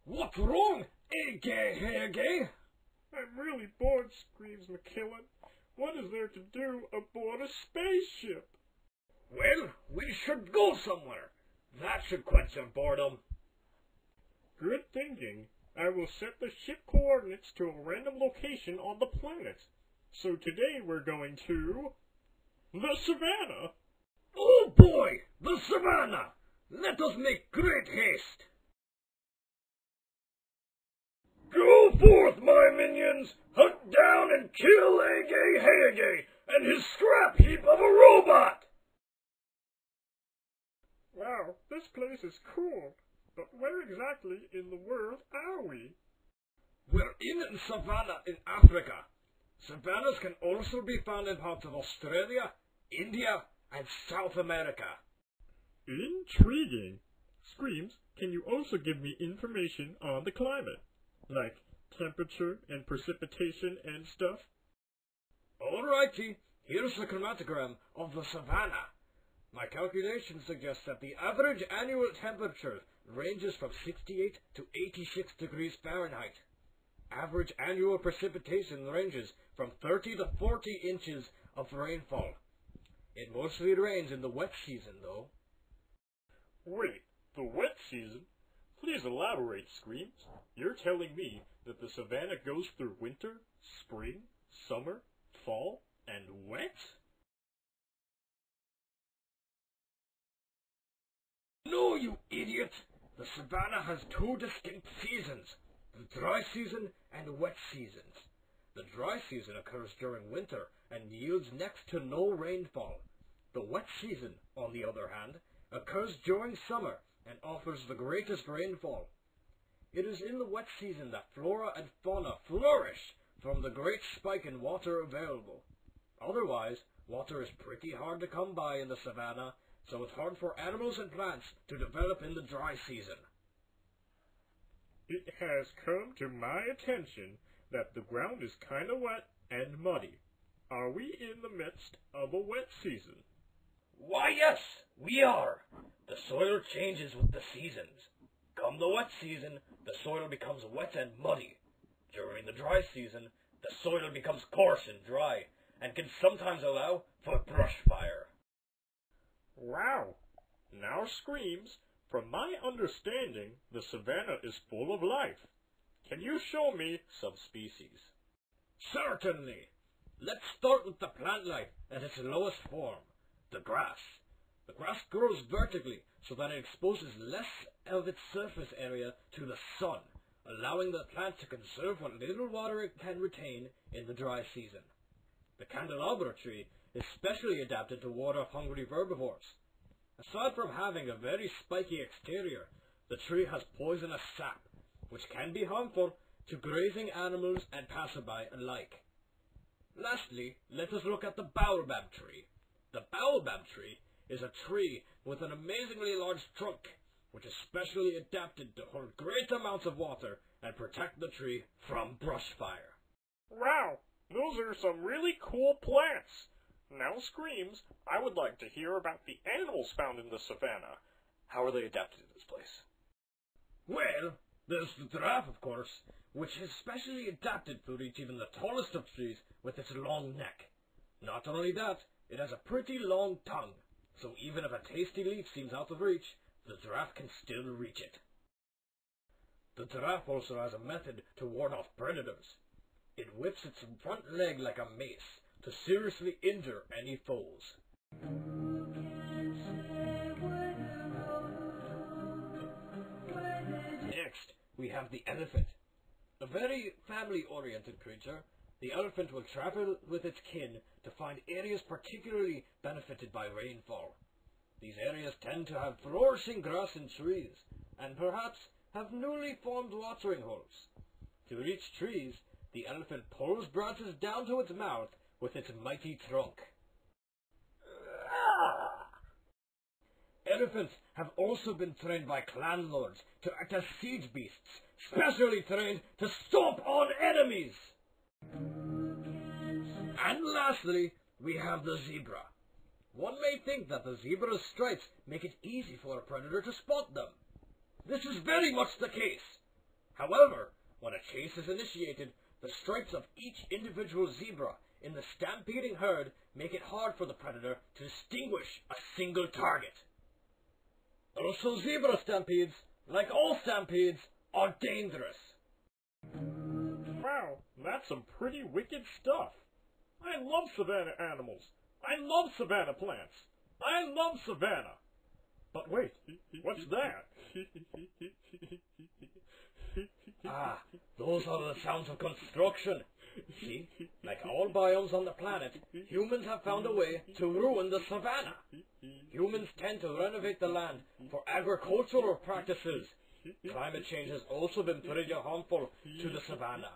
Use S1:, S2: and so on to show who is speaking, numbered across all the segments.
S1: What's wrong, Aygay Hayagay?
S2: I'm really bored, Screams McKillin. What is there to do aboard a spaceship?
S1: Well, we should go somewhere. That should quench your boredom.
S2: Good thinking. I will set the ship coordinates to a random location on the planet. So today we're going to the Savanna.
S1: Oh boy, the Savanna! Let us make great haste. Go forth, my minions! Hunt down and kill Aygay Hayagay and his scrap heap of a robot!
S2: Wow, this place is cool. But where exactly in the world are we?
S1: We're in Savanna in Africa. Savannas can also be found in parts of Australia, India, and South America.
S2: Intriguing. Screams, can you also give me information on the climate? Like temperature and precipitation and stuff?
S1: Alrighty, here's the chromatogram of the Savanna. My calculations suggest that the average annual temperature ranges from 68 to 86 degrees Fahrenheit. Average annual precipitation ranges from 30 to 40 inches of rainfall. It mostly rains in the wet season, though.
S2: Wait, the wet season? Please elaborate, Screams. You're telling me that the Savanna goes through winter, spring, summer, fall, and wet?
S1: No, you idiot! The Savanna has two distinct seasons, the dry season and wet seasons. The dry season occurs during winter and yields next to no rainfall. The wet season, on the other hand, occurs during summer and offers the greatest rainfall. It is in the wet season that flora and fauna flourish from the great spike in water available. Otherwise, water is pretty hard to come by in the Savanna, so it's hard for animals and plants to develop in the dry season.
S2: It has come to my attention that the ground is kinda wet and muddy. Are we in the midst of a wet season?
S1: Why, yes, we are. The soil changes with the seasons. Come the wet season, the soil becomes wet and muddy. During the dry season, the soil becomes coarse and dry, and can sometimes allow for brush fire.
S2: Wow! Now, Screams, from my understanding, the Savanna is full of life. Can you show me some species?
S1: Certainly. Let's start with the plant life at its lowest form, the grass. The grass grows vertically so that it exposes less of its surface area to the sun, allowing the plant to conserve what little water it can retain in the dry season. The candelabra tree is specially adapted to water-hungry herbivores. Aside from having a very spiky exterior, the tree has poisonous sap, which can be harmful to grazing animals and passerby alike. Lastly, let us look at the baobab tree. The baobab tree is a tree with an amazingly large trunk, which is specially adapted to hold great amounts of water and protect the tree from brush fire.
S2: Wow! Those are some really cool plants! Now, Screams, I would like to hear about the animals found in the Savanna. How are they adapted to this place?
S1: Well, there's the giraffe, of course, which is specially adapted to reach even the tallest of trees with its long neck. Not only that, it has a pretty long tongue, so even if a tasty leaf seems out of reach, the giraffe can still reach it. The giraffe also has a method to ward off predators. It whips its front leg like a mace to seriously injure any foes. Next, we have the elephant. A very family-oriented creature, the elephant will travel with its kin to find areas particularly benefited by rainfall. These areas tend to have flourishing grass and trees, and perhaps have newly formed watering holes. To reach trees, the elephant pulls branches down to its mouth with its mighty trunk. Elephants have also been trained by clan lords to act as siege beasts, specially trained to stomp on enemies. And lastly, we have the zebra. One may think that the zebra's stripes make it easy for a predator to spot them. this is very much the case. However, when a chase is initiated, the stripes of each individual zebra in the stampeding herd make it hard for the predator to distinguish a single target. Also, zebra stampedes, like all stampedes, are dangerous.
S2: Wow, that's some pretty wicked stuff. I love savanna animals. I love savanna plants. I love savanna. But wait, what's that?
S1: Ah, those are the sounds of construction. See, like all biomes on the planet, humans have found a way to ruin the savanna. Humans tend to renovate the land for agricultural practices. Climate change has also been pretty harmful to the savanna.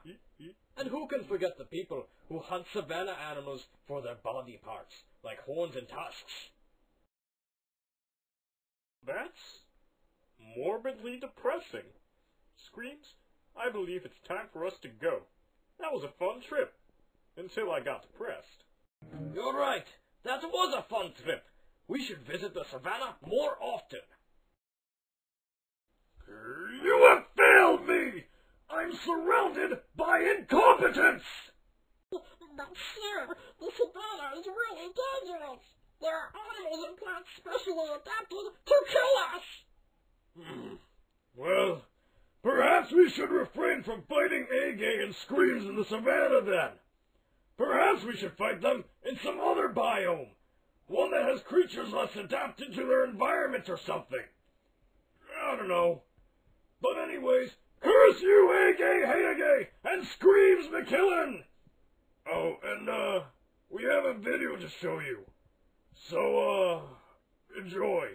S1: And who can forget the people who hunt savanna animals for their body parts, like horns and tusks?
S2: That's morbidly depressing. Screams, I believe it's time for us to go. That was a fun trip, until I got depressed.
S1: You're right. That was a fun trip. We should visit the savanna more often. You have failed me! I'm surrounded by incompetence!
S3: But sir, the savanna is really dangerous. There are animals and plants specially adapted to kill us.
S1: Well, perhaps we should refrain from fighting Aygay and Screams in the savanna then. Perhaps we should fight them in some other biome. One that has creatures less adapted to their environment or something. I don't know. But anyways, curse you, Aygay Hayagay and Screams McKillin! Oh, and we have a video to show you. So, enjoy.